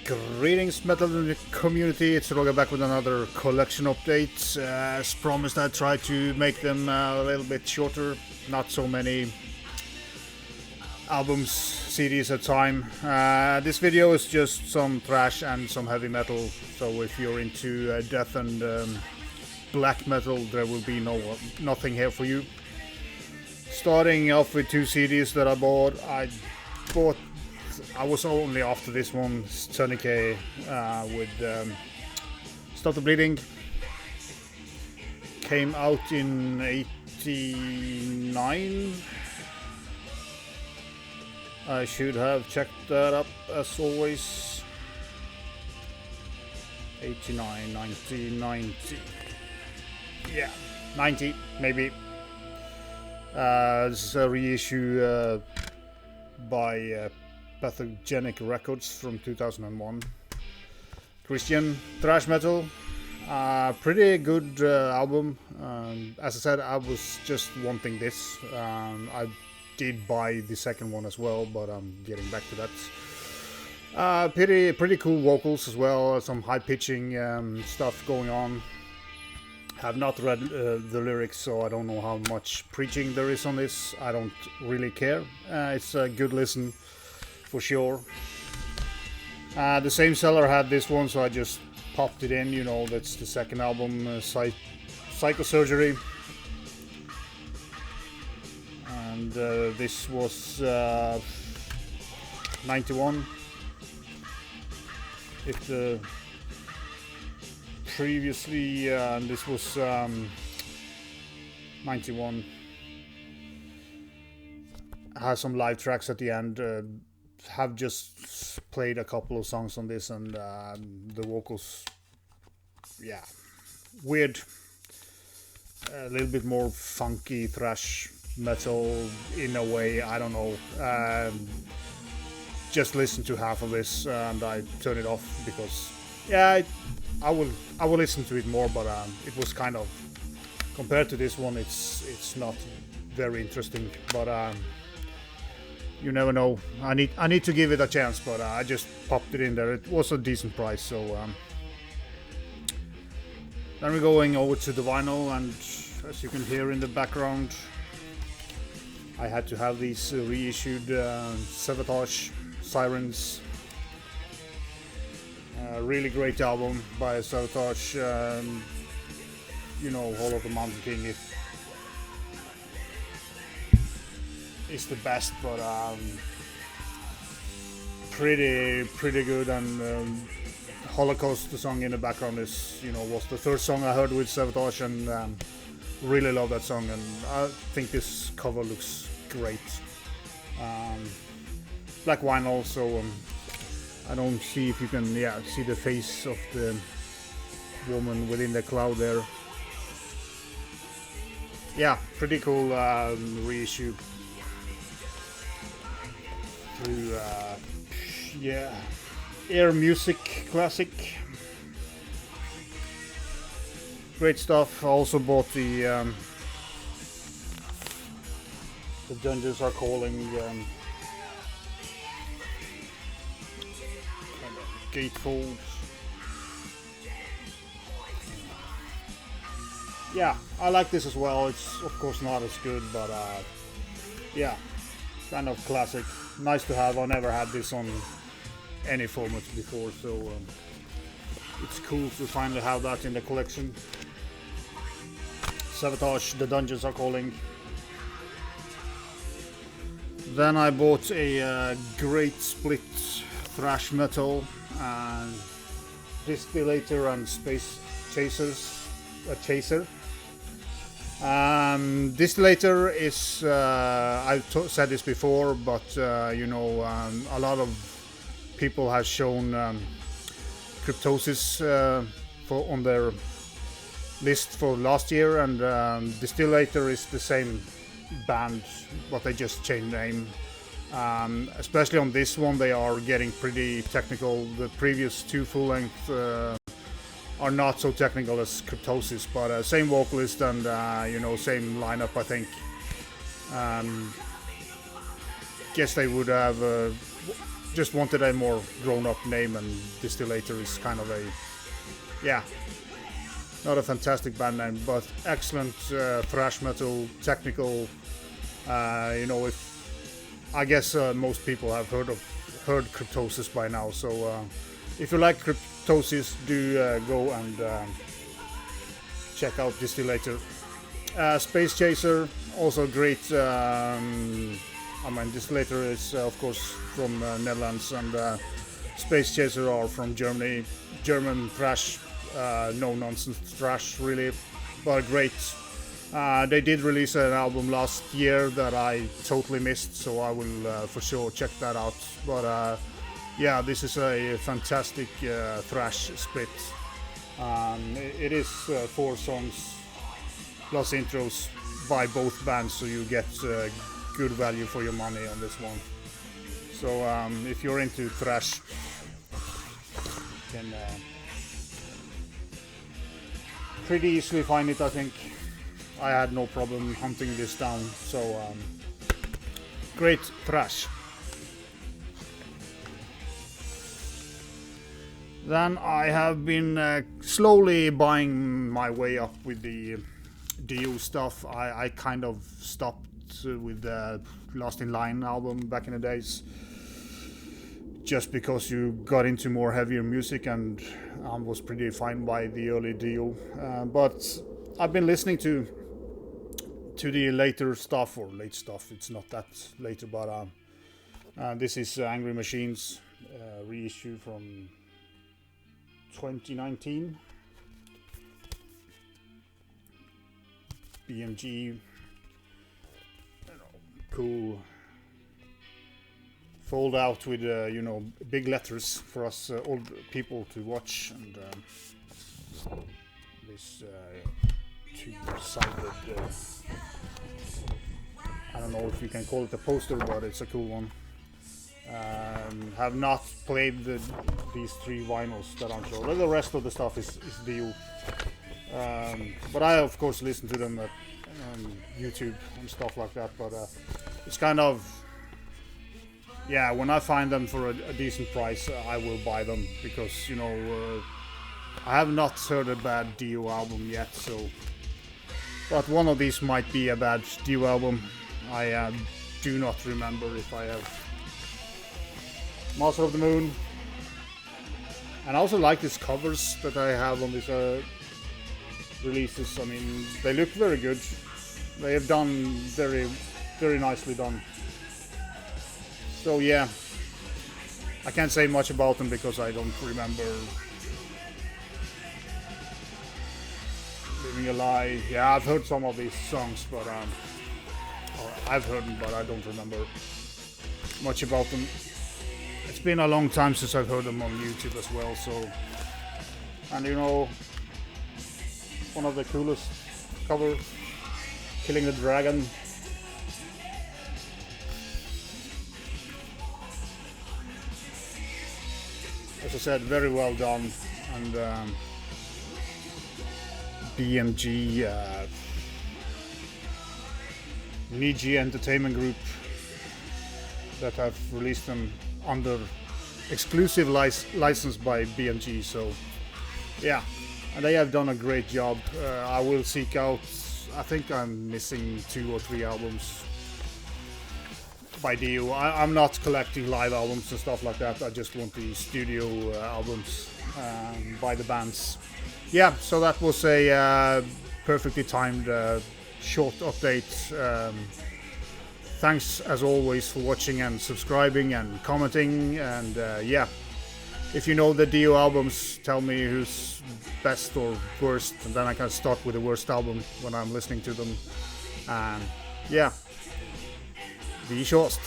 Greetings, metal community. It's Roger back with another collection update. As promised, I tried to make them a little bit shorter, not so many albums, CDs at a time. This video is just some thrash and some heavy metal, so if you're into death and black metal, there will be nothing here for you. Starting off with two CDs that I bought. I was only after this one, Tourniquet with Stop the Bleeding. Came out in '89. I should have checked that up as always. 89, 1990. Yeah, 90 maybe. This is a reissue by Pathogenic Records from 2001. Christian thrash metal, pretty good album. As I said, I was just wanting this. I did buy the second one as well, but I'm getting back to that. Pretty cool vocals as well. Some high pitching stuff going on. Have not read the lyrics, so I don't know how much preaching there is on this. I don't really care. It's a good listen for sure. The same seller had this one, so I just popped it in. You know, that's the second album, Psychosurgery. And this was 91. If the previously this was 91. Has some live tracks at the end. Have just played a couple of songs on this, and the vocals, yeah, weird, a little bit more funky thrash metal in a way. I don't know. Just listened to half of this and I turned it off because, yeah, I will listen to it more, but it was kind of, compared to this one, it's not very interesting, but you never know. I need to give it a chance, but I just popped it in there. It was a decent price, so then we're going over to the vinyl, and as you can hear in the background, I had to have these reissued Savatage, Sirens. Really great album by Savatage. You know, Hall of the Mountain King is the best, but pretty good. And Holocaust, the song in the background, is, you know, was the first song I heard with Savatage, and really love that song. And I think this cover looks great. Black vinyl, so I don't see if you can, see the face of the woman within the cloud there. Yeah, pretty cool reissue. Through Air Music Classic. Great stuff. I also bought the Dungeons Are Calling gatefold. Yeah, I like this as well. It's of course not as good, but yeah, kind of classic. Nice to have. I never had this on any formats before, so it's cool to finally have that in the collection. Savatage, The Dungeons Are Calling. Then I bought a great split thrash metal, Distillator and Space Chaser. Distillator is, I've said this before, but you know, a lot of people have shown Cryptosis on their list for last year, and Distillator is the same band, but they just changed name. Especially on this one, they are getting pretty technical. The previous two full-length are not so technical as Cryptosis, but same vocalist and you know, same lineup, I think. Guess they would have just wanted a more grown-up name, and Distillator is kind of a, yeah, not a fantastic band name, but excellent thrash metal, technical. If I guess most people have heard Cryptosis by now, so if you like Cryptosis, do go and check out Distillator. Space Chaser, also great. Distillator is of course from Netherlands, and Space Chaser are from Germany. German thrash, no nonsense thrash really, but great. They did release an album last year that I totally missed, so I will for sure check that out. But yeah, this is a fantastic thrash split. It is 4 songs plus intros by both bands, so you get good value for your money on this one. So if you're into thrash, you can pretty easily find it, I think. I had no problem hunting this down, so great thrash. Then I have been slowly buying my way up with the Dio stuff. I kind of stopped with the Lost in Line album back in the days, just because you got into more heavier music, and I was pretty fine by the early Dio. But I've been listening to the later stuff, or late stuff. It's not that later, but this is Angry Machines reissue from 2019. BMG, cool fold out with big letters for us old people to watch, and this two-sided I don't know if you can call it a poster, but it's a cool one. Have not played these 3 vinyls that I'm sure. The rest of the stuff is Dio. But I of course listen to them on YouTube and stuff like that. But it's kind of, yeah, when I find them for a decent price, I will buy them, because I have not heard a bad Dio album yet. So, but one of these might be a bad Dio album. I do not remember if I have. Master of the Moon, and I also like these covers that I have on these releases. I mean, they look very good. They have done very, very nicely done. So yeah, I can't say much about them because I don't remember. Living a Lie. Yeah, I've heard some of these songs, but I've heard them, but I don't remember much about them. It's been a long time since I've heard them on YouTube as well, so, and one of the coolest cover, Killing the Dragon. As I said, very well done, and BMG, Niji Entertainment Group, that have released them under exclusive license by BMG. So yeah, and they have done a great job. I will seek out, I think I'm missing 2 or 3 albums by Dio. I'm not collecting live albums and stuff like that. I just want the studio albums by the bands. Yeah, so that was a perfectly timed short update. Thanks as always for watching and subscribing and commenting, and yeah, if you know the Dio albums, tell me who's best or worst, and then I can start with the worst album when I'm listening to them. And yeah, be short.